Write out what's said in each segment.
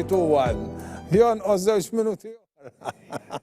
3, 2, 1. Jonqos 2 minuti oħra.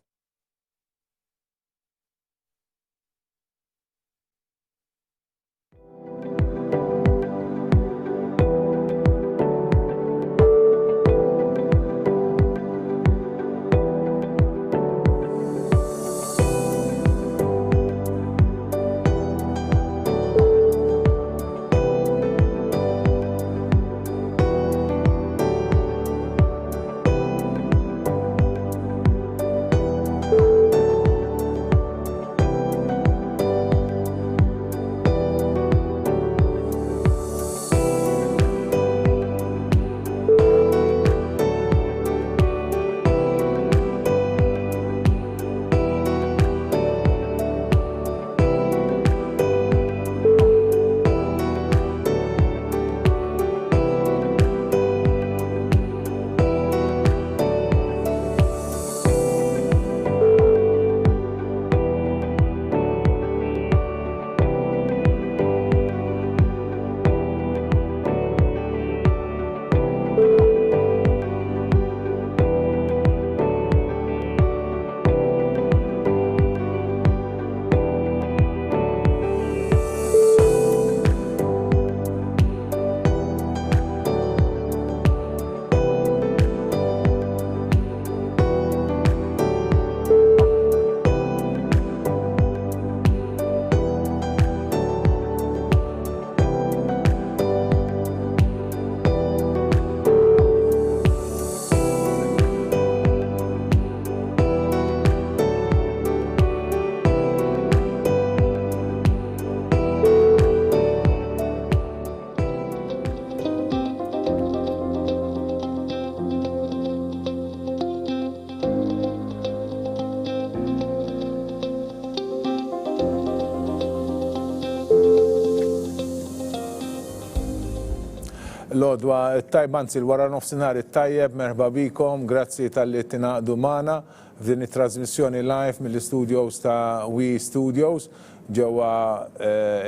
L-odwa tajbanzi l-wara nofsinhar it-tajjeb, merħba bikom, grazzi tal-li tinaqdu magħna f'din it-trasmissjoni live mill-studios ta' We Studios ġewwa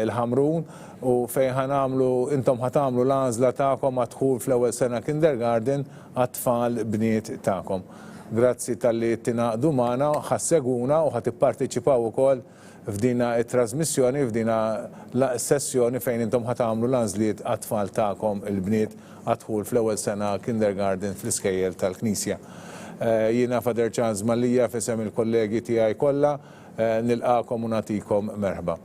il-Ħamrun u fejn ħanamlu intom ħatamlu l-għażla tagħkom għad-dħul fl-ewwel sena kindergarten għat-tfal bniet tagħkom. Grazzi tal-li tinaqdu magħna, ħasseguna u ħatipparteċipaw ukoll f'dina it-trasmissjoni, f'dina sessjoni fejn intom ħatamlu l-għażliet għat-tfal tagħkom il-bniet għad-dħul fl-ewwel sena kindergarten fl-Iskejjel tal-Knisja. Jiena Fader Charles Mallija f'isem il-kollegi tiegħi kollha nilqakom u nagħtikom merħba.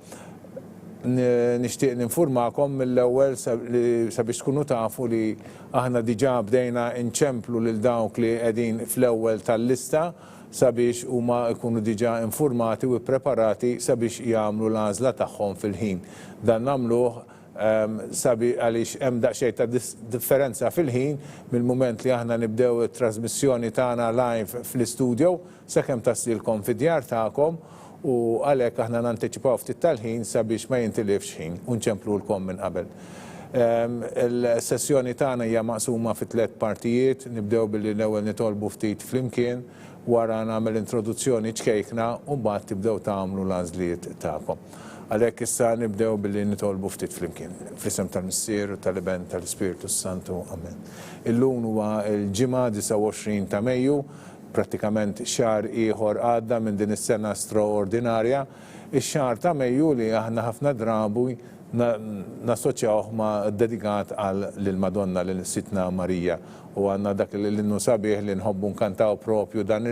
Nixtieq ninfurmakom mill-ewwel sabiex tkunu tafu li aħna diġà bdejna nċemplu lil dawk li qegħdin fl-ewwel tal-lista sabiex huma jkunu diġà informati u ppreparati sabiex jagħmlu l-għażla tagħhom fil-ħin. Dan nagħmluh għaliex hemm daqsxejn ta' differenza fil-ħin mill-mument li aħna nibdew it-trasmissjoni tagħna live fl-istudio sakemm taslilkom fid-djar tagħkom u għalhekk aħna nanteċipaw ftit tal-ħin sabiex ma jintilifx ħin u nċemplulkom minn qabel. Il-sessjoni tagħna hija maqsuma fi 3 partijiet, nibdew billi l-ewwel nitolbu ftit flimkien, wara nagħmel introduzzjoni ċkejkna u mbagħad tibdew tagħmlu l-għażliet tagħkom. Għalhekk issa nibdew billi nitolbu ftit flimkien. Fl-isem tal-Missier u tal-Iben tal-Ispiritu Santu. Amen. Illum huwa l-ġimgħa 29 ta' Mejju, prattikament xahar ieħor għadda minn din is-sena straordinarja. Ix-xahar ta' Mejju li aħna ħafna drabi nassoċjawh ma' dedikat lill-Madonna lill-Sitna Marija u għandna dak l-innu sabiħ li nħobbu nkantaw propju dan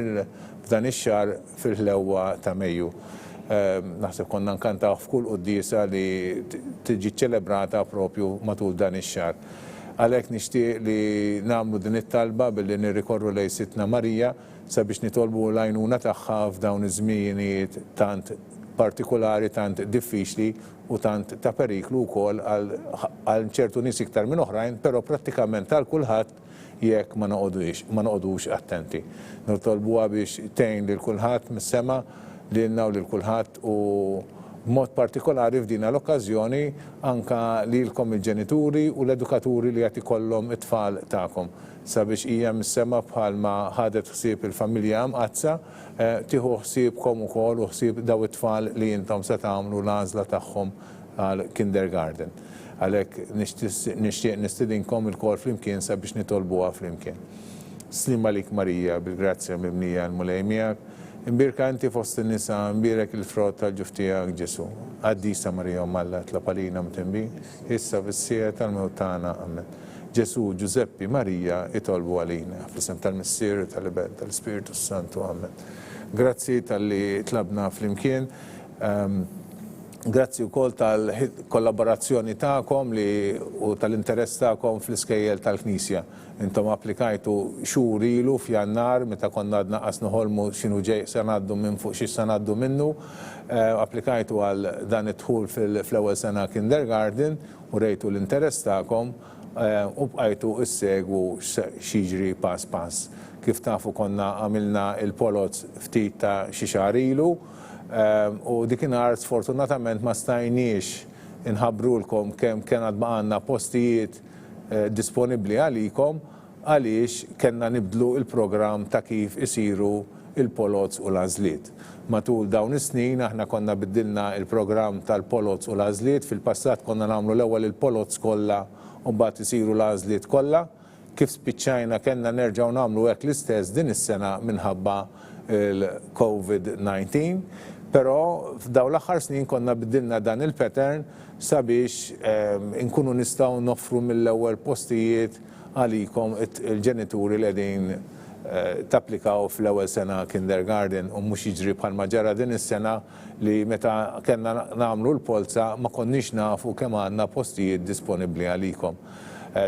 ix-xahar fil-ħlewwa ta' Mejju. Naħseb konna nkantaw f'kull qudiesa li tiġi ċelebrata propju matul dan ix-xahar. Għalhekk nixtieq li nagħmlu din it-talba billi nirrikorru lejn Sitna Marija sabiex nitolbu l-għajnuna tagħha f'dawn iż-żmienijiet tant partikolari, tant diffiċli u tant ta' periklu wkoll għal ċertu nies iktar minn oħrajn, però prattikament għal kulħadd jekk ma noqogħdux attenti. Nitolbuha biex tgħin lil kulħadd mis-sema lilna u lil kulħadd u b'mod partikolari f'dina l-okkażjoni anka lilkom il-ġenituri u l-edukaturi li qed ikollhom it-tfal tagħkom sabiex hija mis-sema bħalma ħadet ħsieb il-familja mqazza tieħu ħsiebkom ukoll u ħsieb daw it-tfal li intom se tagħmlu l-għażla tagħhom għal kindergarten. Għalhekk nixtieq nistidinkom ilkoll flimkien sabiex nitolbuha flimkien. Slima lik Marija, bil-grazzja mibnija l-mulejmijak. Imbirka inti fost in-nisa, imbirek il-frott tal-ġuftijak Ġesu. Għaddisa Marija Malla tlapalina mtimbi, issa fis-sija tal-mewtana amen. Ġesu, Giuseppi, Marija, itolbu għalina, fl-isem tal-Missir, tal-Ibn, tal-Spiritu Santu, amen. Grazzi tal-li tlabna fl-imkien. Grazzi wkoll tal-kollaborazzjoni tagħkom u tal-interess tagħkom fl-Iskejjel tal-Knisja. Intom applikajtu xhur ilu f'Jannar meta konna għadna qas noħolmu x'inhu ġej se ngħaddu minn fuq xi se ngħaddu minnu. Applikajtu għal dan id-dħul fl-ewwel sena kindergarten u rejtu l-interess tagħkom u bqajtu issegwu x'jiġri pass pass. Kif tafu konna għamilna il-polots ftit ta' xi xahar ilu. U dikinhar sfortunatament ma stajniex inħabbrulkom kemm kien għandna postijiet disponibbli għalikom għaliex kellna nibdlu il-programm ta' kif isiru il-polots u l-għażliet. Matul dawn is-snin aħna konna biddilna il-programm tal-polots u l-għażliet, fil-passat konna nagħmlu l-ewwel il-polots kollha u mbagħad isiru l-għażliet kollha. Kif spiċċajna kellna nerġgħu nagħmlu hekk l-istess din is-sena minħabba il-COVID-19. Però f'daw l-aħħar snin konna biddilna dan il-pattern sabiex inkunu nistgħu noffru mill-ewwel postijiet għalikom il-ġenituri li qegħdin tapplikaw fl-ewwel sena kindergarten u mhux jiġri bħalma ġara din is-sena li meta kellna nagħmlu l-polza ma konniex nafu kemm għandna postijiet disponibbli għalikom.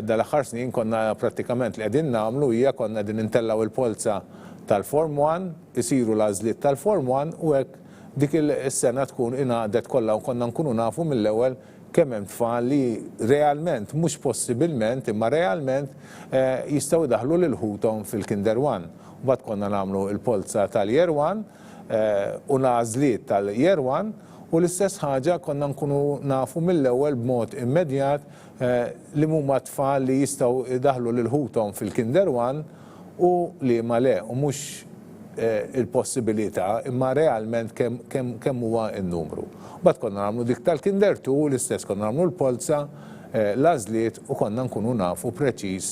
Dal-aħħar snin konna prattikament li qegħdin nagħmlu hija konna qegħdin intellaw il-polza tal-Form 1, isiru l-għażliet tal-Form 1 u hekk dik is-sena tkun ingħadet kollha u konna nkunu nafu mill-ewwel kemm hemm tfal li realment mhux possibilment imma realment jistgħu jdaħħlu lil ħuthom fil-Kinder 1. Mbagħad konna nagħmlu l-polza tal-Year 1 u l-għażliet tal-Year 1 u l-istess ħaġa konna nkunu nafu mill-ewwel b'mod immedjat li huma tfal li jistgħu jdaħħlu lil ħuthom fil-Kinder 1 u li ma le u mhux il-possibilità imma realment kemm huwa n-numru. Bad konna nagħmlu dik tal-Kinder 2 l-istess konna nagħmlu l-polza l-għażliet u konna nkunu nafu preċiż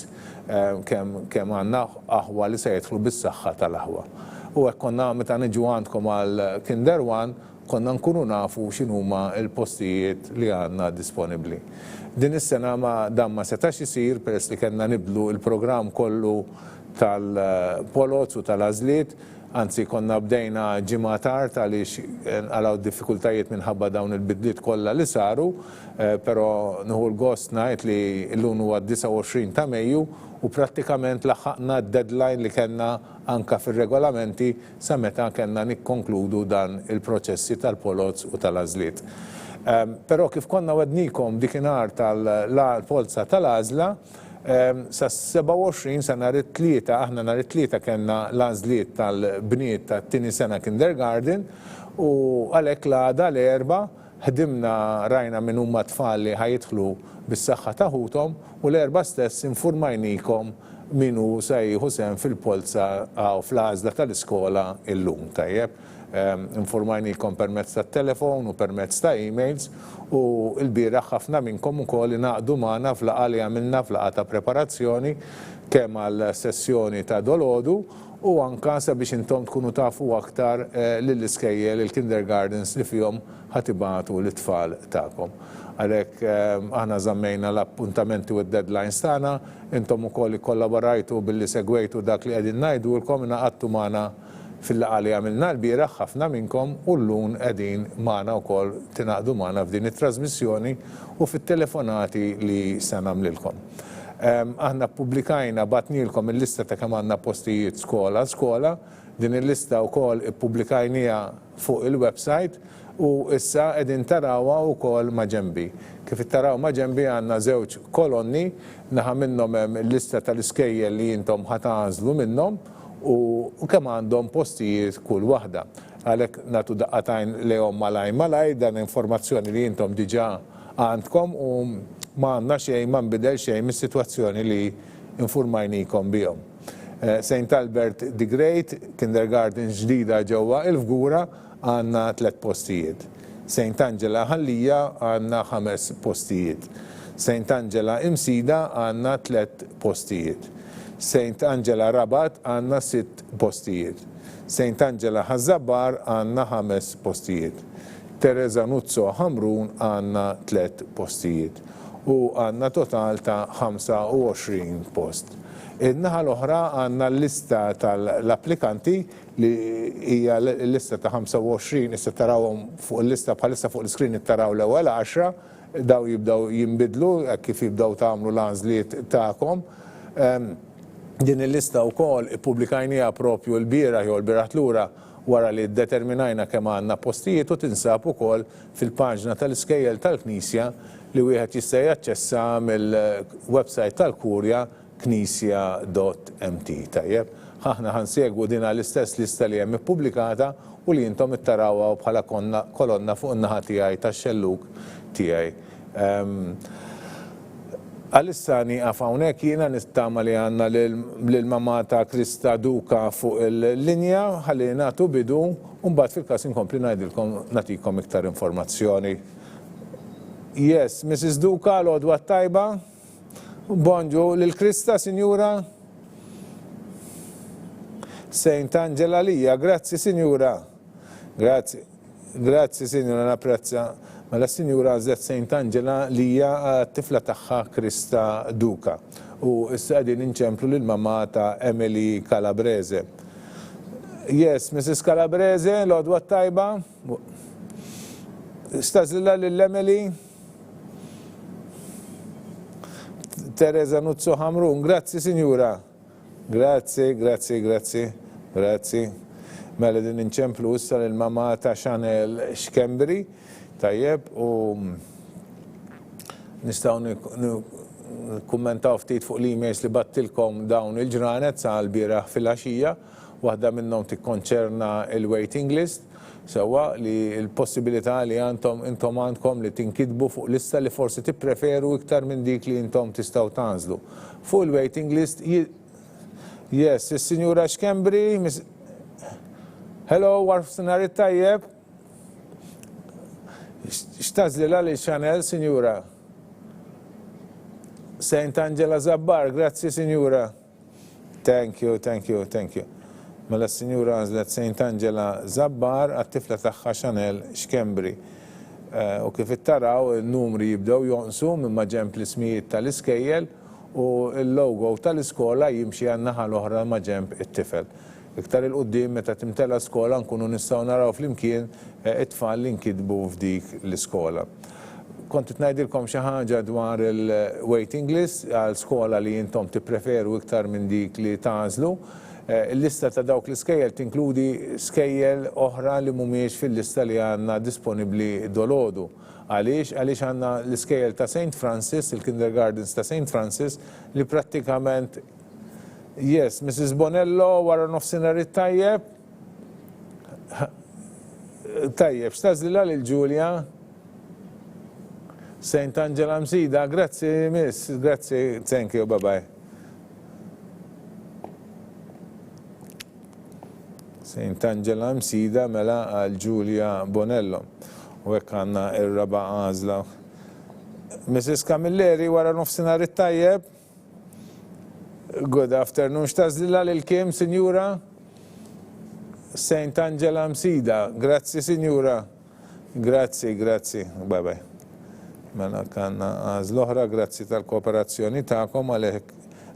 kemm għandna aħwa li se jidħlu bis-saħħa tal-aħwa. U hekk konna meta niġu għandkom għal Kinder 1 konna nkunu nafu x'inhuma l-postijiet li għandna disponibbli. Din is-sena dan ma setax isir peress li kellna nibdlu il-programm kollu tal-polots u tal-għażliet, anzi konna bdejna ġimgħa tard għaliex għalaw diffikultajiet minħabba dawn il-bidliet kollha li saru, però nieħu l-gost ngħid li llum huwa 29 ta' Mejju u prattikament laħħaqna d-deadline li kellna anke fir-regolamenti sa meta kellna nikkonkludu dan il-proċessi tal-polots u tal-għażliet. Però kif konna wednikom dikinhar tal-polza tal-Għażla, sa 27 sa nhar it-tlieta, aħna nhar it-tlieta kellna l-għażliet tal-Bniet tat-tieni sena kindergarten u għalhekk l-għada l-erba' ħdimna rajna min huma tfal li ħajidħlu bis-saħħa ta' ħuthom u l-erba' stess infurmajnikom min hu se jieħu sehem fil-polza aw fl-għażla tal-iskola illum tajjeb. Informajnikom permezz tat-telefon u permezz ta' emails u l-bieraħ ħafna minnkom ukoll ingħaqdu magħna f'laqgħa li għamilna f'laqgħa ta' preparazzjoni kemm għal sessjoni ta' dolodu u anke sabiex intom tkunu tafu aktar lill-iskejjel il-kindergardens li fihom ħatibatu l-tfal tagħkom. Għalhekk aħna żammejna l-appuntamenti u d-deadlines tagħna, intom ukoll ikkollaborajtu billi segwejtu dak li qegħdin ngħidulkom ingħaqadtu magħna fil-laqgħa li għamilna l-bieraħ ħafna minnkom u llum qegħdin magħna wkoll tingħaqdu magħna f'din it-trasmissjoni u fit-telefonati li se nagħmlilkom. Aħna ppubblikajna bagħtnielkom il-lista ta' kemm għandna postijiet skola, din il-lista wkoll ippubblikajniha fuq il-website u issa qegħdin tarawha wkoll ma' ġenbi. Kif ittaraw ma' ġenbi għandna żewġ kolonni, naħa minnhom hemm il-lista tal-iskejjel li intom ħatażlu minnhom u kemm għandhom postijiet kull waħda. Għalhekk nagħtu daqqatajn lejhom malaj dan informazzjoni li intom diġà għandkom u ma għandna xejn ma nbidel xejn mis-sitwazzjoni li infurmajnikom bihom. St. Albert the Great, kindergarten ġdida ġewwa il-Fgura għandna 3 postijiet. St. Angela Ħallija għandna 5 postijiet. St. Angela Imsida għandna 3 postijiet. St. Angela Rabat għandna 6 postijiet. St. Angela Ħażabbar għandna 5 postijiet. Teresa Nuzzo Hamrun għandna 3 postijiet. U għandna total ta' 25 post. In-naħa l-oħra għandna l-lista tal-applikanti li hija l-lista ta' 25, issa tarawhom fuq il-lista bħalissa fuq l-iskrin taraw l-ewwel 10, daw jibdew jinbidlu kif jibdew tagħmlu l-għażliet tagħkom. Din il-lista wkoll ippubblikajniha propju l-bieraħ jew l-bieraħ lura wara li ddeterminajna kemm għandna postijiet u tinsab ukoll fil-paġna tal-Iskejjel tal-Knisja li wieħed jista' jaċċessa mill-website tal-Kurja knisja.mt. Tajjeb, aħna ħansegwu din l-istess lista li hemm ippubblikata u li intom ittarawha bħala kolonna fuq in-naħa tiegħi tax-xelluk tiegħi. Għalissa nieqaf hawnhekk jiena nittama li għandna lill-mamma ta' Krista Duka fuq il-linja ħalli nagħtu bidu u mbagħad fil-każ inkompli ngħidilkom nagħtikom iktar informazzjoni. Yes, Mrs. Duka, l-għodwa tajba. Bonġu lil Krista, Sinjura. St. Angela Lija, grazzi Sinjura. Grazzi Sinjura, napprezza. Mela Sinjura għażlet St. Angela Lija tifla tagħha Krista Duka. U issa qegħdin inċemplu lil mamma ta' Emily Calabrese. Yes, Mrs. Calabrese, l-għodwa tajba. Stażlilha lil Emily. Teresa Nuzzo Hamrun, grazzi Sinjura. Grazzi. Mela din inċemplu issa lill-mamma ta' Chanel Xkembri, tajjeb, u nistgħu nikkummentaw ftit fuq l-emails li battilkom dawn il-ġranet sa l-bieraħ fil-għaxija, waħda minnhom tikkonċerna il-waiting list, sewa li l-possibilità li intom għandkom li tinkitbu fuq lista li forsi tippreferu iktar minn dik li intom tistgħu tanżlu. Fuq il-waiting list, yes, is-Sinjura Xkembri, hello, warfsinhar tajjeb. X'tażlilha li Chanel, Sinjura? St. Angela Zabbar, grazzi Sinjura. Thank you. Mela s-Sinjura għażlet St. Angela Zabbar għat-tifla tagħha Chanel Xkembri. U kif ittaraw il-numri jibdew jonqsu minn ma' ġenb l-ismijiet tal-Iskejjel u l-logo tal-iskola jimxi għan-naħa l-oħra ma' ġenb it-tifel. Iktar il-qudiem meta timtela skola nkunu nistgħu naraw flimkien it-tfal li nkitbu f'dik l-iskola. Kont ngħidilkom xi ħaġa dwar il-waiting list għal skola li intom tippreferu iktar minn dik li tażlu. Il-lista ta' dawk l-iskejjel tinkludi skejjel oħra li mhumiex fil-lista li għandna disponibbli dolodu. Għaliex għandna l-iskejjel ta' St. Francis, il-kindergardens ta' St. Francis, li prattikament yes, Mrs. Bonello wara nofsinhar tajjeb. Tajjeb, x'tażlilha lil Ġulja? St. Angela Msida, grazzi miss, grazzi, thank you, bye-bye. St. Angela Msida mela għal Ġulja Bonello. U hekk għandna ir-raba' Għażla. Mrs. Camilleri wara nofsinhar tajjeb. Good afternoon. X'tażlilha lil Kim, Sinjura? St. Angela Msida. Grazzi, Sinjura. Grazzi. Bye-bye. Mela kanna għażla oħra, grazzi tal-kooperazzjoni tagħkom għalhekk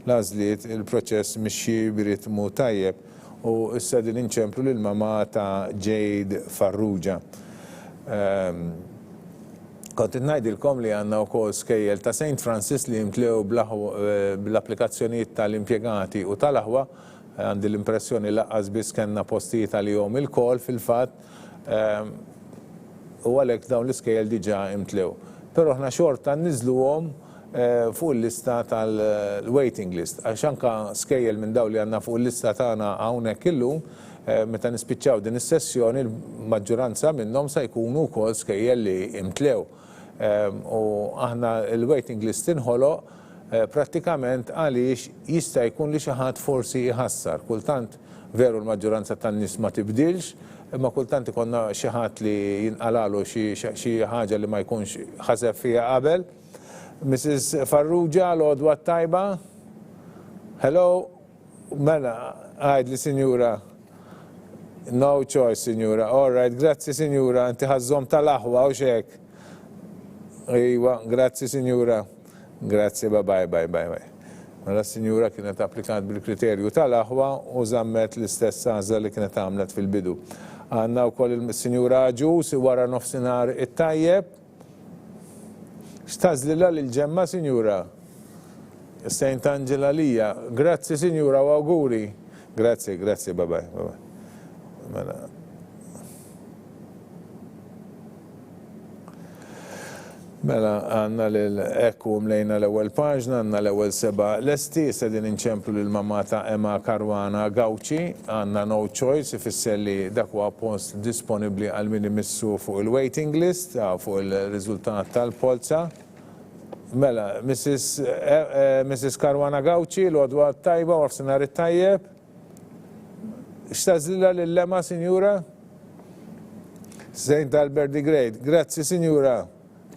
l-għażliet il-proċess mixi b'ritmu tajjeb. U issa din inċemplu lill-mamma ta' Jade Farrugia. Kont ngħidilkom li għandna wkoll skejjel ta' St. Francis li jimtlew bl-applikazzjonijiet tal-impjegati u tal-aħwa, għandi l-impressjoni laqqas biss kellna postijiet għalihom il-kol fil-fatt u għalhekk dawn l-iskejjel diġà imtlew. Però aħna xorta niżluhom fuq il-lista tal-waiting list. Għax anke skejjel minn dawn li għandna fuq il-lista tagħna hawnhekk illum, meta nispiċċaw din is-sessjoni, il-maġġoranza minnhom se jkunu wkoll skejjel li imtlew. U aħna il-waiting list inħoloq prattikament għaliex jista' jkun li xi ħadd forsi jħassar. Kultant veru l-maġġoranza tan-nies ma tibdilx, imma kultant ikonna xi ħadd li jinqalalu xi ħaġa li ma jkunx ħaseb fiha qabel. Mrs. Farrugia, l-għodwa tajba. Hello, mela, għajd li Sinjura. No choice, Sinjura. All right, grazzi Sinjura, inti ħażżom tal-aħwa u xek. Iwa, grazzi Sinjura. Grazzi, bye. Mela Sinjura kienet applikant bil-kriterju tal-aħwa u żammet l-istess għażla li kienet għamlet fil-bidu. Għandna wkoll il-Sinjura Ġus wara nofsinhar it-tajjeb. X'tażlilha lil-ġemma, Sinjura? Saint Angela Lija. Grazzi, Sinjura, u auguri. Grazzi, bye. Mela, għanna l-ekku mlejna l-ewel paġna, għanna l-ewel 7 lesti, sedin inċemplu l-mamma ta' Emma Karwana Gawċi, għanna no choice, ifisser li dak huwa post disponibli għal min imissu fuq il-waiting list, fuq il-riżultat tal-polza. Mela, Mrs. Karwana Gawċi, l-għodwa tajba, għafsinar it-tajjeb. Xtazlila l-lema, Sinjura? Saint Albert the Great. Grazzi, Sinjura.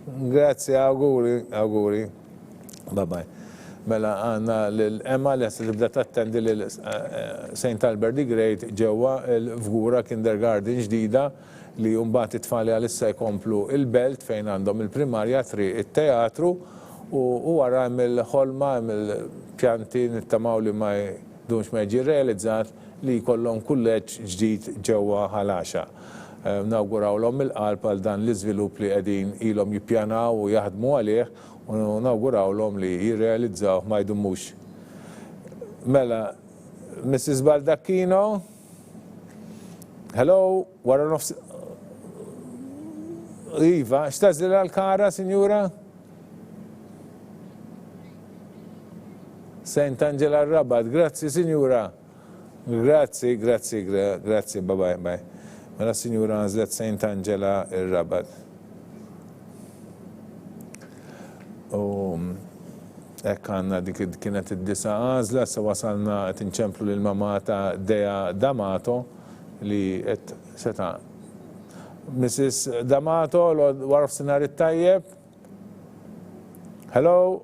Grazzi, auguri. Bye. Mela għanna l-Emma li għasli tibda tattendi l-Saint Albert the Great ġewa l-Fgura Kindergarten ġdida li jumbat it-tfali għalissa jkomplu il-belt fejn għandhom il-primarja 3 il-teatru u għara mill-ħolma, mill-pjanti nittamaw li ma jdumx ma jġi realizzat li kollom kulleġġ ġdid ġewwa ħalaxa. Nawgurawlhom il-qalb għal dan l-iżvilupp li qegħdin ilhom jippjanaw u jaħdmu għalih u nawgurawlhom li jirrealizzaw ma jdumux. Mela, Mrs. Baldacchino, hello, wara nofs. Iva, x'tażlilha l-kara, Sinjura? Saint Angela Rabat, grazzi, Sinjura. Grazzi, bye. Mela Sinjura għażlet Saint Angela Rabat. U hekk għandna dik kienet id-disa għażla, sa wasalna qed inċemplu lill-mamma ta' Dea D'Amato li qed seta' Mrs. D'Amato, wara f'sinar it-tajjeb. Hello,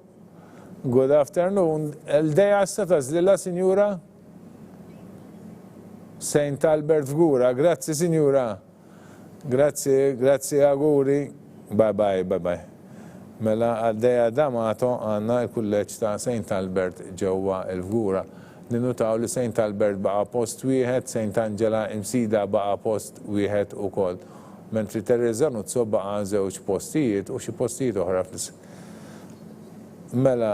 good afternoon. Il-Dea issa tażlilha, Sinjura? Saint Albert Fgura, grazzi Sinjura. Grazzi auguri. Bye. Mela għaddeja D'Amato għanna il-kulleġġ ta' Saint Albert ġewwa il-Fgura. Ninutaw li Saint Albert baqa post wieħed, Saint Angela imsida baqa post wieħed ukoll. Mentri Teresa Nuzzo baqa żewġ postijiet u xi postijiet oħra Mela,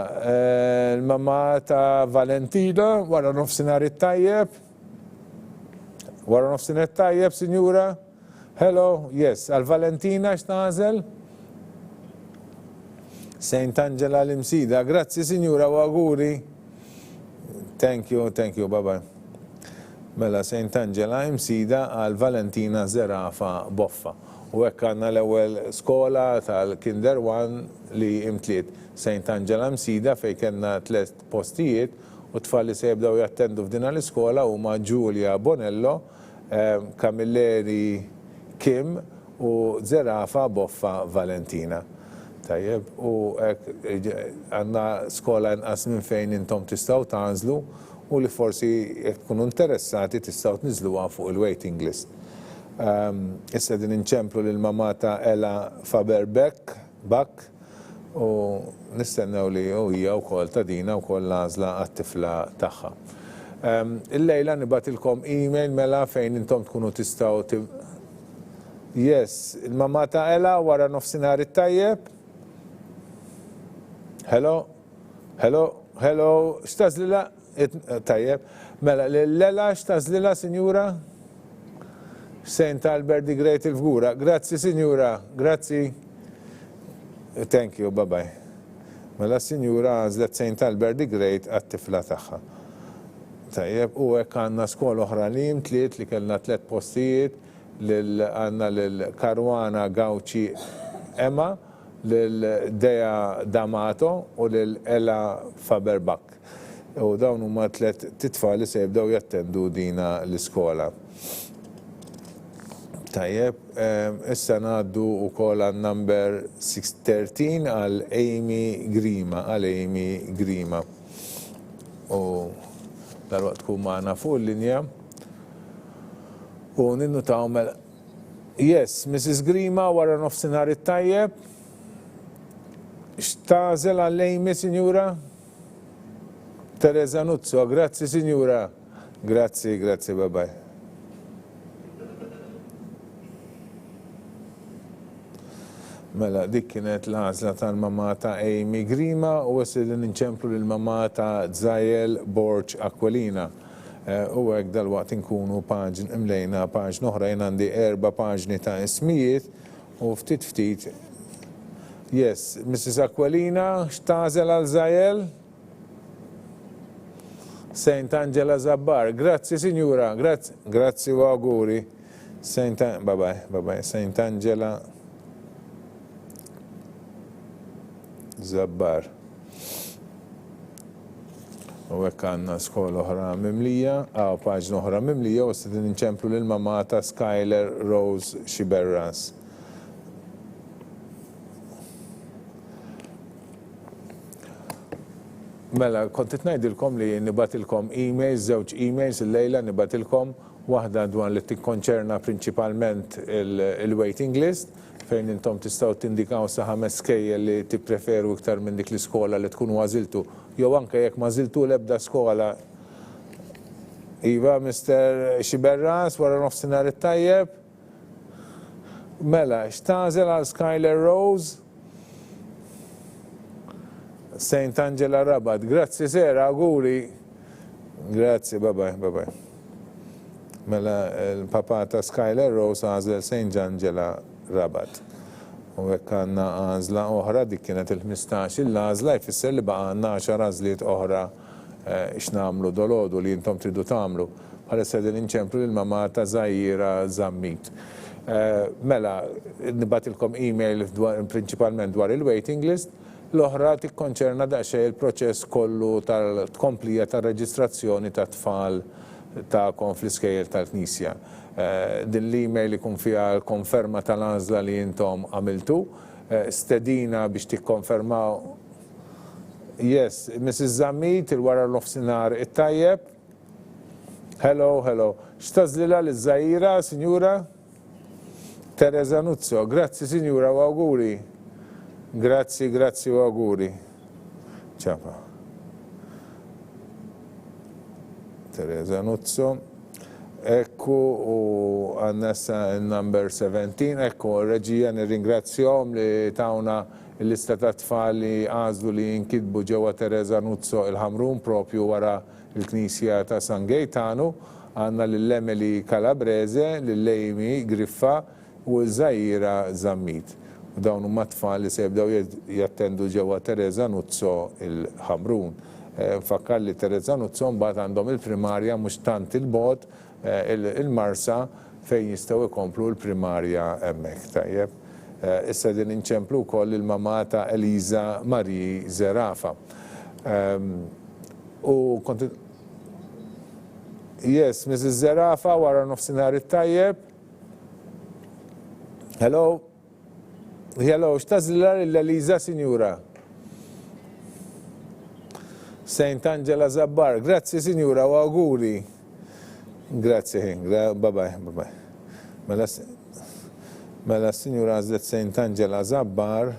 l-mamma ta' Valentina wara nofsinhar it-tajjeb. Wara nofsinhar it-tajjeb, Sinjura? Hello, yes, għal-Valentina x'tażel? Saint Angela l-imsida, grazzi Sinjura u auguri. Thank you, bye. Mela Saint Angela imsida għal-Valentina Zerafa Boffa. U hekk għandna l-ewwel skola tal-Kinder 1 li imtliet Saint Angela imsida fejn kellna 3 postijiet u tfal li se jibdew jattendu f'din l-iskola huma Giulia Bonello, Camilleri Kim u Zerafa Boffa Valentina. Tajjeb, u għandna skola inqas minn fejn intom tistgħu tażlu u li forsi jekk tkunu interessati tistgħu tniżluha fuq il-waiting list. Issa din inċemplu lill-mamma ta' Ella Faber-Beck u nistennew li hija wkoll ta' dina wkoll għażla għat-tifla tagħha. Il-lejla nibatilkom email mela fejn intom tkunu tistgħu Yes, il-mamma ta' Ella wara nofsinhar it-tajjeb. Hello, x'tażlilha? Tajjeb. Mela, l-Ella x'tażlilha, Sinjura? Saint Albert the Great il-Fgura. Grazzi, Sinjura. Grazzi. Thank you, bye. Mela, Sinjura għażlet Saint Albert the Great għat-tifla tagħha. Tajjeb, u hekk għandna skola oħra li imtliet li kellna 3 postijiet għandna l-Karwana Gawċi Emma, l-Dea D'Amato u l-Ella Faber-Beck. U dawn huma 3 titfal li se jibdew jattendu dina l-iskola. Tajjeb, issa ngħaddu wkoll għal number 613 għal Amy Grima. u dal-waqt tkun magħna fuq il-linja. U ninnutaw mela. Yes, Mrs. Grima wara nofsinhar it-tajjeb. X'tażel għall-Ejmi, Sinjura? Teresa Nuzzo, grazzi Sinjura. Grazzi, babaj. Mela, dik kienet l-għażla tal-mamma ta' Amy Grima u għasil ninċemplu l-mamma ta' Dżajjel Borġ Aquilina. U għek dal-waqt inkunu imlejna paġn oħra, jien għandi 4 paġni ta' ismijiet u ftit. Yes, Mrs. Aquilina, x'tażel għal Dżajjel? Saint Angela Zabbar, grazzi Sinjura, grazzi u auguri. Babaj, Saint Angela Zabbar. U hekk għandna skola oħra mimlija, paġna oħra mimlija u se ninċemplu lill-mamma ta' Skyler Rose Xiberras. Mela, kontit ngħidilkom li nibatilkom emails, żewġ emails il-lejla nibatilkom, waħda dwar li tikkonċerna prinċipalment il-waiting list, fejn intom tistgħu tindikaw sa 5 skejjel li tippreferu iktar minn dik l-iskola li tkun għażiltu, jew anke jekk ma żiltu l-ebda skola. Iva, Mr. Xiberras, wara nofsinhar it-tajjeb. Mela, x'tażel għal Skyler Rose? Saint Angela Rabat, grazzi Sera, auguri. Grazzi, babaj. Mela, il-papa ta' Skyler Rose għażel Saint Angela Rabat. U hekk għandna għażla oħra, dik kienet il-15 il-għażla, jfisser li baqa' għandna 10 għażliet oħra x'nagħmlu dolodu li intom tridu tagħmlu. Bħalissa din inċemplu lill-mamma ta' Żajjira Żammit. Mela, nibatilkom email prinċipalment dwar il-waiting list. L-oħra tikkonċerna daqsxejn il-proċess kollu tal-tkomplija tar-reġistrazzjoni ta' tfal tagħkom fl-Iskejjel tal-Knisja. Din l-email ikun fiha l-konferma tal-għażla li intom għamiltu, stedina biex tikkonfermaw. Yes, Mrs. Zammit, il-wara l-nofsinhar it-tajjeb. Hello. X'tażlilha liż-Żajjira, Sinjura? Teresa Nuzzo, grazzi Sinjura u auguri. Grazzi u auguri. Ċapa. Teresa Nuzzo. Ekku u għannessa number 17, ekku reġija nirringrazzjom li tawna l-lista ta' tfal li għazlu li jinkidbu ġewwa Teresa Nuzzo il-Ħamrun propju wara il-Knisja ta' San Gaetano, għanna l-Emily Calabrese, l-Amy Griffa u l-Żajjira Żammit. Dawn huma tfal li se jibdew jattendu ġewwa Teresa Nuzzo il-Ħamrun. Nfakkar li Teresa Nuzzo mbagħad għandhom il-primarja mhux tant il-bogħod il-marsa fejn jistgħu jkomplu l-primarja hemmhekk tajjeb. Issa din inċemplu wkoll il-mamma ta' Eliza Marie Zerafa. Yes, Mrs. Zerafa wara nofsinhar it-tajjeb. Hello, x'tażlilha l-Eliza, Sinjura? Saint Angela Zabbar, grazzi Sinjura u auguri. Grazzi, babaj. Mela Sinjura għażlet Saint Angela Zabbar,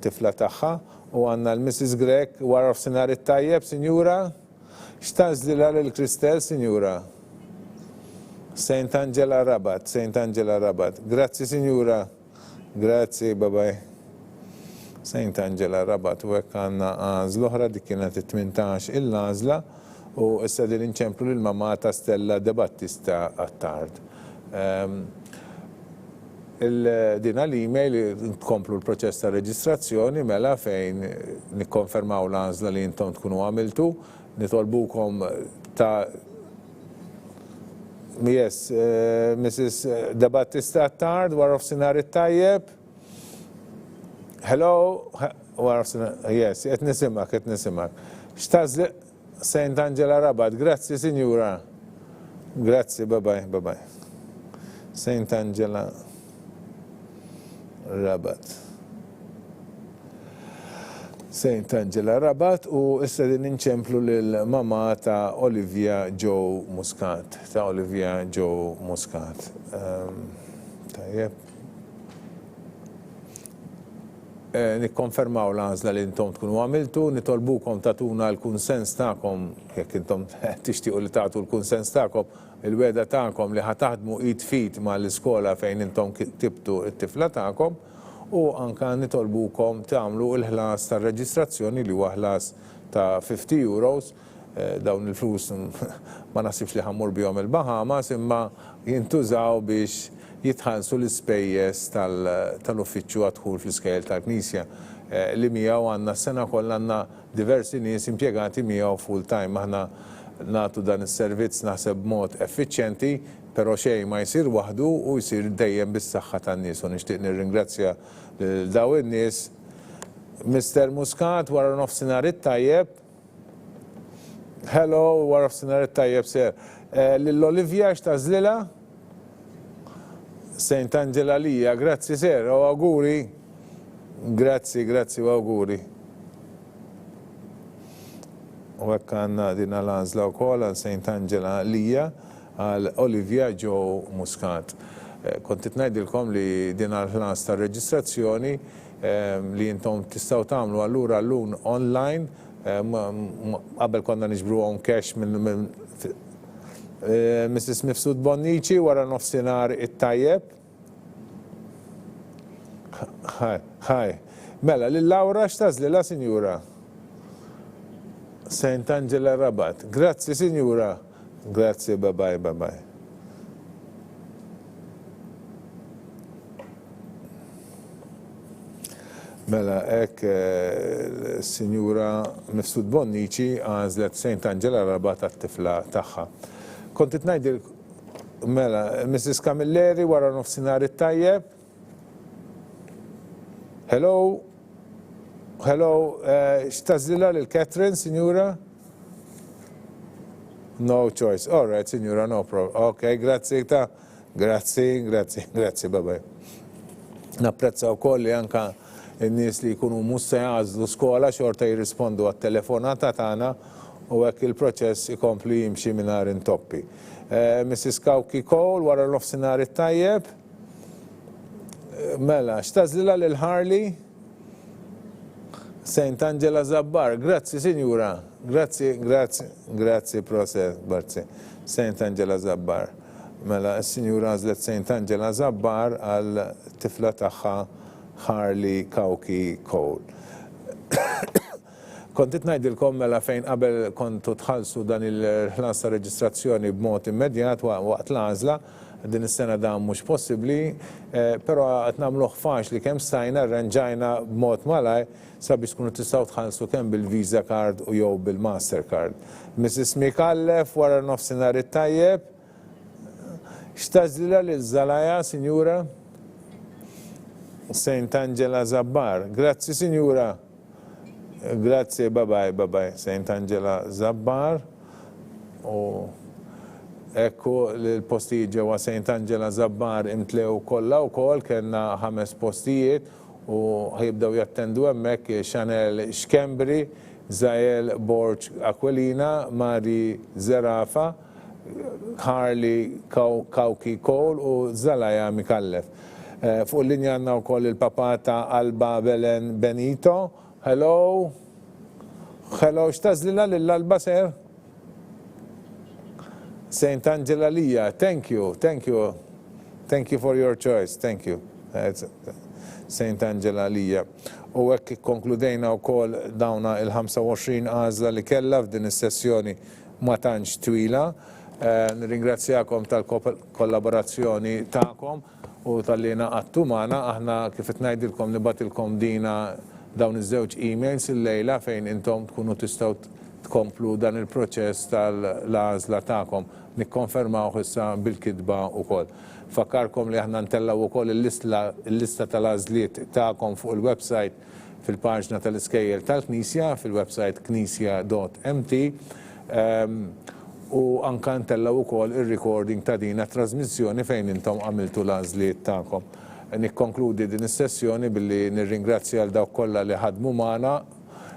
tifla tagħha, u għandna l-Mrs. Grek wara nofsinhar it-tajjeb, Sinjura. X'tażlilha lill-Kristel, Sinjura? Saint Angela Rabat. Grazzi, Sinjura. Grazzi, babaj. Saint Angela Rabat, u hekk għandna għażla oħra dik kienet it-18 il-għażla u issa din inċemplu lill-mamma ta' Stella De Battista għat-tard. Din l-email tkomplu l-proċess ta' reġistrazzjoni mela fejn nikkonfermaw l-għażla li intom tkunu għamiltu, nitolbukom ta' Yes, Mrs. De Battista għat-tard, wara nofsinhar it-tajjeb. Hello, yes, qed nisimak. X'tażli Saint Angela Rabat, grazzi Sinjura. Grazzi, babaj. Saint Angela Rabat. St. Angela Rabat u issa din inċemplu lil-mama ta' Olivia Joe Muscat. Tajjeb. Nikkonfermaw l-għażla li intom tkunu għamiltu, nitolbukom tatuna l-kunsens tagħkom, jekk intom tixtiequ li tagħtu l-kunsens tagħkom, il-weda tagħkom li ħataħdmu id fit mal-iskola fejn intom tibtu t-tifla tagħkom u anka nitolbukom tagħmlu l-ħlas tar-reġistrazzjoni li huwa ħlas ta' €50. Dawn il-flus ma nasibx li ħammur bihom il-Bahamas imma jintużaw biex jitħallsu l-ispejjeż tal-uffiċċju għad-dħul fl-Iskejjel tal-Knisja li miegħu għandna s-sena kollha għandna diversi nies impjegati miegħu full time. Aħna nagħtu dan is-servizz naħseb b'mod effiċjenti, però xejn ma jsir waħdu u jsir dejjem bis-saħħa tan-nies. U nixtieq nirringrazzja lil dawn in-nies. Mr. Muscat wara nofsinhar it-tajjeb. Hello, wara nofsinhar it-tajjeb sir. Lill-Olivia x'tażlilha? St. Angela Lija, grazzi ser, u auguri. Grazzi u auguri. U hekk għandna din l-għażla wkoll għal St. Angela Lija għal Olivia Joe Muscat. Kont ngħidilkom li din l-ħlas tar-reġistrazzjoni li intom tistgħu tagħmlu allura llun online qabel konna niġbruhom cash minn Mrs. Mifsud Bonnici wara nofsinhar it-tajjeb. Ħaj. Mela, lil-Laura x'tażlilha, Sinjura? St. Angela Rabat. Grazzi, Sinjura. Grazzi, bye bye. Mela, hekk Sinjura Mifsud Bonnici għażlet St. Angela Rabat għat-tifla tagħha. Kont ngħidil mela, Mrs. Camilleri wara nofsinhar it-tajjeb. Hello, x'tażlilha lil Catherine, Sinjura? No choice. All right, Sinjura, no problem. Okay, grazzi ta' grazzi, bye. Napprezza wkoll li anka n-nies li jkunu mhux se jgħażlu skola xorta jirrispondu għat-telefonata tagħna u hekk il-proċess ikompli jimxi mingħajr intoppi. Mrs. Kawki Cole wara nofsinhar it-tajjeb. Mela, x'tażlilha lil Harley? St. Angela Zabbar. Grazzi, Sinjura. Grazzi, proset, Barzi. St. Angela Zabbar. Mela, s-Sinjura għażlet St. Angela Zabbar għal tifla tagħha Harley Kawki Cole. Kontit ngħidilkom mela fejn qabel kontu tħallsu dan il-ħlas ta' reġistrazzjoni b'mod immedjat waqt l-għażla, din is-sena dan mhux possibbli, però qed nagħmluh faċli kemm stajna rranġajna b'mod malaj sabiex tkunu tistgħu tħallsu kemm bil-Visa card u jew bil-Mastercard. Mrs. Mikallef wara nofsinhar it-tajjeb. X'tażlilha lil Żalaja, Sinjura? St. Angela Zabbar. Grazzi, Sinjura. Grazzi, bye. St. Angela Zabbar. U ekku l-postijiet ġewwa St. Angela Zabbar imtlew kollha wkoll kellna 5 postijiet u ħajibdew jattendu hemmhekk Chanel Xkembri, Zael Borġ Aquilina, Mari Zerafa, Harley Kawki Cole u Zalaja Mikallef. Fuq l-linja għandna wkoll il-papa ta' Alba Belen Benito. Hello, x'tażlilha lill-Alba ser? St. Angela Lija, thank you for your choice, thank you. St. Angela Lija. U hekk konkludejna wkoll dawna il-25 għażla li kellha f'din is-sessjoni ma tantx twila. Nirringrazzjakom tal-kollaborazzjoni tagħkom u tal-li naqattu magħna. Aħna kif qed ngħidilkom nibatilkom dina dawn iż-żewġ emails il-lejla fejn intom tkunu tistgħu tkomplu dan il-proċess tal-għażla tagħkom. Nikkonfermaw issa bil-kitba wkoll. Fakkarkom li aħna ntellaw ukoll il-lista tal-għażliet tagħkom fuq il-website fil-paġna tal-Iskejjel tal-Knisja, fil-website knisja.mt, u anke ntellaw ukoll ir-recording ta' din trasmissjoni fejn intom għamiltu l-għażliet tagħkom. Nikkonkludi din is-sessjoni billi nirringrazzja għal dawk kollha li ħadmu magħna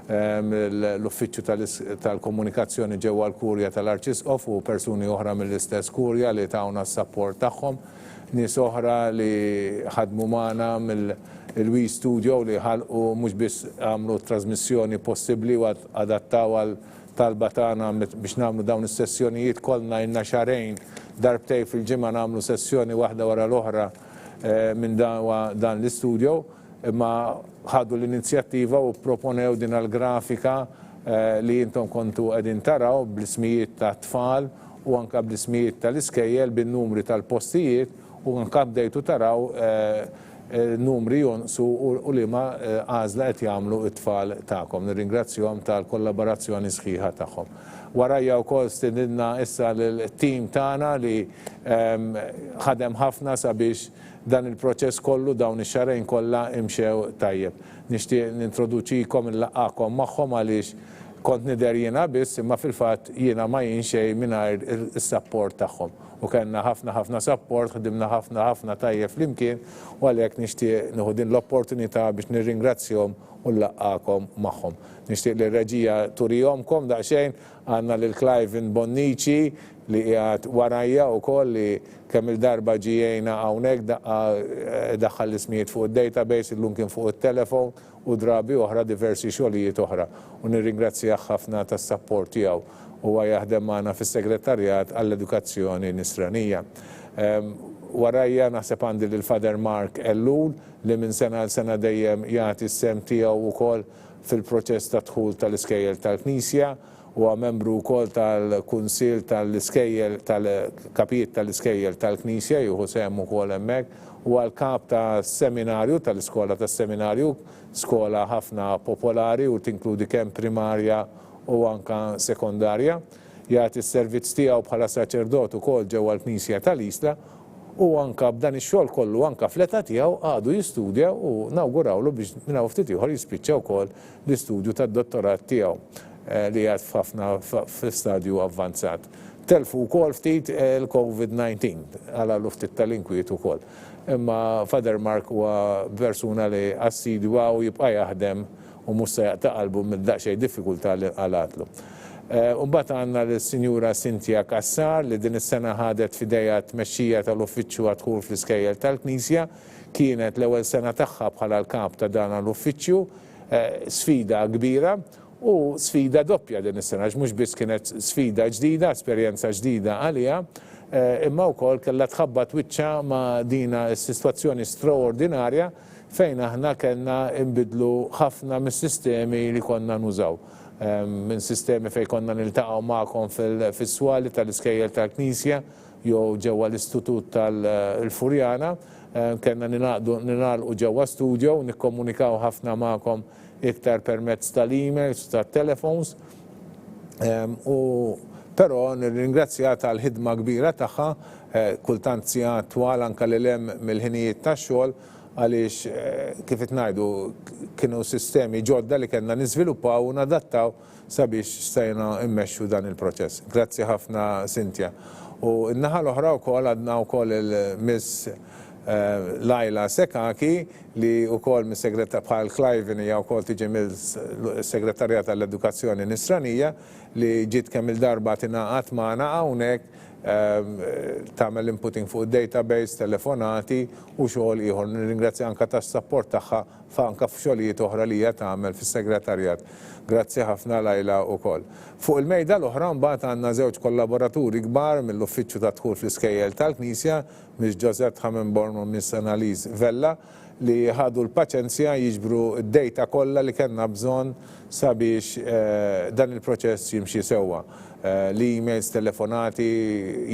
l-uffiċċju tal-komunikazzjoni ġewwa l-Kurja tal-Arċisqof u persuni oħra mill-istess Kurja li tawna s-sapport tagħhom. Nies oħra li ħadmu magħna mill-Wi Studio li ħalqu mhux biss għamlu trasmissjoni possibbli u adattaw għal talba tagħna biex nagħmlu dawn is-sessjonijiet kollha ilna xarejn darbtej fil-ġimgħa nagħmlu sessjoni waħda wara l-oħra minn dan l-istudio, imma ħadu l-inizjattiva u proponew din għal-grafika li jintom kontu qegħdin taraw bl-ismijiet ta' tfal u anka bl-ismijiet tal-iskejjel bin-numri tal-postijiet u anka bdejtu taraw numri jonqsu u li ma għażla qed jagħmlu t-tfal tagħkom. Nirringrazzjahom tal-kollaborazzjoni sħiħa tagħhom. Warajja wkoll stidilna issa l-tim tagħna li ħadem ħafna sabiex dan il-proċess kollu dawn ix-xarejn kollha imxew tajjeb. Nixtieq nintroduċikom nlaqgħakom magħhom għaliex kont nidher jiena biss imma fil-fatt jiena ma jien xejn mingħajr is-sapport tagħhom. U kellna ħafna sapport, ħdimna ħafna tajjeb flimkien u għalhekk nixtieq nieħu din l-opportunità biex nirringrazzjahom u nlaqgħakom magħhom. Nixtieq li r-reġija turihomkom daqsxejn għandna lil Cliven Bonnici li qiegħed warajja wkoll li kemm il-darba ġijejna hawnhekk daħħal l-ismijiet fuq id-database illum kien fuq it-telefon u drabi oħra diversi xogħlijiet oħra. U nirringrazzjah ħafna tas-sapport tiegħu huwa jaħdem magħna fis-segretarjat għall-edukazzjoni nisranija. Warajja naħseb għandi lil Father Mark Ellul li minn sena l sena dejjem jagħti s-sem tiegħu wkoll fil-proċess ta' dħul tal-Iskejjel tal-Knisja huwa membru wkoll tal-Kunsill tal-Iskejjel tal-Kapijiet tal-Iskejjel tal-Knisja jieħu sehem ukoll hemmhekk huwa l-kap ta' seminarju tal-iskola tas-seminarju, skola ħafna popolari u tinkludi kemm primarja u anka sekondarja. Jagħti s-servizz tiegħu bħala saċerdot ukoll ġewwa l-Knisja tal-Isla u anka b'dan ix-xogħol kollu anka fl-età tiegħu għadu jistudja u nawgurawlu biex minn hawn ftit ieħor jispiċċa wkoll l-istudju tad-dottorat tiegħu li għad f'ħafna f'stadju avvanzat. Telfu wkoll ftit il-COVID-19 għala l-ftit tal-inkwiet ukoll. Imma Father Mark huwa persuna li assidwa u jibqa' jaħdem u mhux se jaqta' qalbu mid-daqsxejn diffikultà li għalatlu. Mbagħad għandna l-Sinjura Cynthia Kassar li din is-sena ħadet f'idejha tmexxija tal-uffiċċju għad-dħul fl-Iskejjel tal-Knisja, kienet l-ewwel sena tagħha bħala l-kap ta' dan l-uffiċċju, sfida kbira u sfida doppja din is-sena, mhux biss kienet sfida ġdida, esperjenza ġdida għaliha, imma wkoll kellha tħabbat wiċċha ma' dina s-sitwazzjoni straordinarja fejn aħna kellna nbidlu ħafna mis-sistemi li konna nużaw. Minn sistemi fejn konna niltaqgħu magħkom fis-swali tal-Iskejjel tal-Knisja jew ġewwa l-Istitut tal-Furjana, kellna ningħalqu ġewwa studio u nikkomunikaw ħafna magħkom iktar permezz tal-emails, tat-telefons. Però nirringrazzja tal-ħidma kbira tagħha, kultant sigħat twal anke lil hemm mill-ħinijiet tax-xogħol għaliex kif qed ngħidu kienu sistemi ġodda li kellna niżviluppaw u nadattaw sabiex stajna immexxu dan il-proċess. Grazzi ħafna Cynthia. U n-naħa l-oħra wkoll għandna wkoll il-Miss Lajla Sekaki li wkoll mis-segretar bħal Cliven hija wkoll tiġi mill-Segretarjat tal-Edukazzjoni Nisranija li ġiet kemm il-darba tingħaqad magħna hawnhekk tagħmel inputting fuq id-database, telefonati u xogħol ieħor. Nirringrazzja anke tas-sapport tagħha anke f'xogħlijiet oħra li hija tagħmel fis-segretarjat. Grazzi ħafna Lajla wkoll. Fuq il-mejda l-oħra mbagħad għandna żewġ kollaboraturi kbar mill-Uffiċċju ta' Dħul fl-Iskejjel tal-Knisja, Miss Josette Hammenborn u Miss Annalise Vella, li ħadu l-paċenzja jiġbru d-dejta kollha li kellna bżonn sabiex dan il-proċess jimxi sewwa. L-emails, telefonati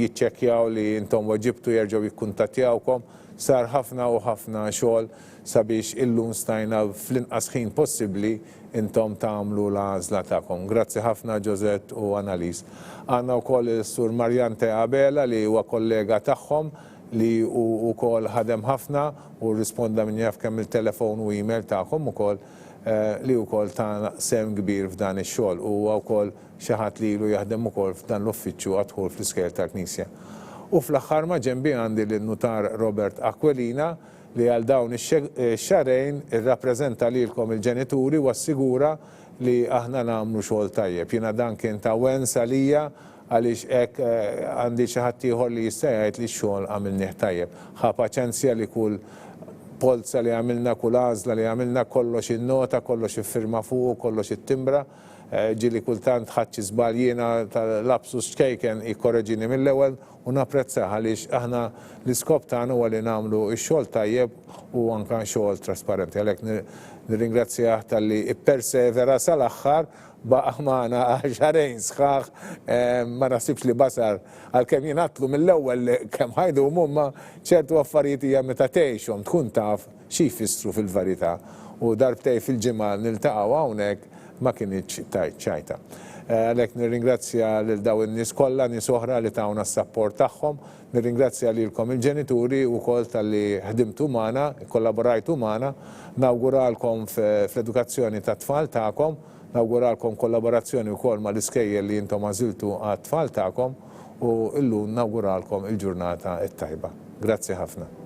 jiċċekkjaw li intom waġibtu jerġgħu jikkuntattjawkom, sar ħafna u ħafna xogħol sabiex illum stajna fl-inqas ħin possibbli intom tagħmlu l-għażla tagħkom. Grazzi ħafna Josette u Annalise. Għandna wkoll is-Sur Marjante Abela li huwa kollega tagħhom li wkoll ħadem ħafna u risponda minn jaf kemm il-telefon u email tagħhom ukoll li wkoll ta' sem kbir f'dan ix-xogħol u huwa wkoll xi ħadd li ilu jaħdem ukoll f'dan l-uffiċċju għad-dħul fl-Iskejjel tal-Knisja. U fl-aħħar ma' ġenbi għandi lin-Nutar Robert Aquilina li għal dawn ix-xarejn irrappreżenta lilkom il-ġenituri u assigura li aħna nagħmlu xogħol tajjeb. Jiena dan kien ta' wens għalija għaliex hekk għandi xi ħadd ieħor li jista' jgħid li x-xogħol għamilnieh tajjeb. Ħa paċenzja li kull polza li għamilna, kull għażla li għamilna kollox in-nota, kollox iffirma fuq, kollox it-timbra. Ġili kultant ħadd xi żball jiena tal-lapsus xkejken ikkorreġini mill-ewwel u napprezzaha għaliex aħna l-iskop tagħna huwa li nagħmlu x-xogħol tajjeb u anke xogħol trasparenti. Għalhekk nirringrazzjah tal-li ippersevera sal-aħħar baqa' magħna xarejn sħaħ ma nasibx li basar għalkemm jingħatlu mill-ewwel kemm ħajdu huma ċertu affarijiet hija meta tgħixhom tkun taf xi jfissru fil-verità u darbtej fil-ġimgħa niltaqgħu hawnhekk ma kienx tajt ċajta. Għalhekk nirringrazzja lil daw in-nies kollha, nies oħra li tawna s-sapport tagħhom, nirringrazzja lilkom il-ġenituri wkoll tal-li ħdimtu magħna, kollaborajtu magħna, nawguralkom fl-edukazzjoni tat-tfal tagħkom, nawguralkom kollaborazzjoni wkoll mal-Iskejjel li intom għażiltu għat-tfal tagħkom u llum nawguralkom il-ġurnata t-tajba. Grazzi ħafna.